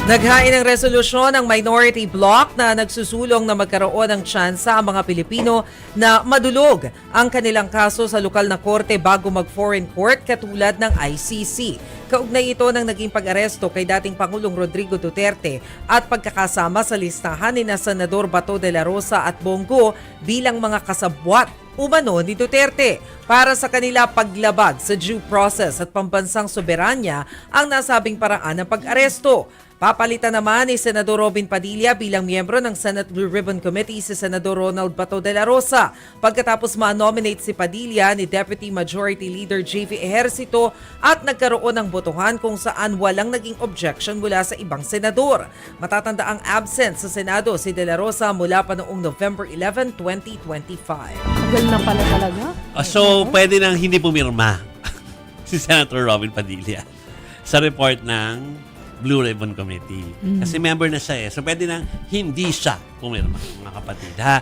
Naghain ng resolusyon ng minority bloc na nagsusulong na magkaroon ng tsansa ang mga Pilipino na madulog ang kanilang kaso sa lokal na korte bago mag-foreign court katulad ng ICC. Kaugnay ito ng naging pag-aresto kay dating Pangulong Rodrigo Duterte at pagkakasama sa listahan ni Senador Bato de la Rosa at Bongo bilang mga kasabwat umano ni Duterte para sa kanila paglabag sa due process at pambansang soberanya ang nasabing paraan ng pag-aresto. Papalitan naman ni Senador Robin Padilla bilang miyembro ng Senate Blue Ribbon Committee si Senador Ronald Bato de la Rosa pagkatapos ma-nominate si Padilla ni Deputy Majority Leader JV Ejercito at nagkaroon ng botohan kung saan walang naging objection mula sa ibang senador. Matatanda ang absent sa Senado si de la Rosa mula pa noong November 11, 2025. Tagal na pala talaga. So, pwede nang hindi pumirma si Senator Robin Padilla sa report ng Blue Ribbon Committee. Kasi member na siya eh. So, pwede nang hindi siya pumirma, mga kapatid. Ha?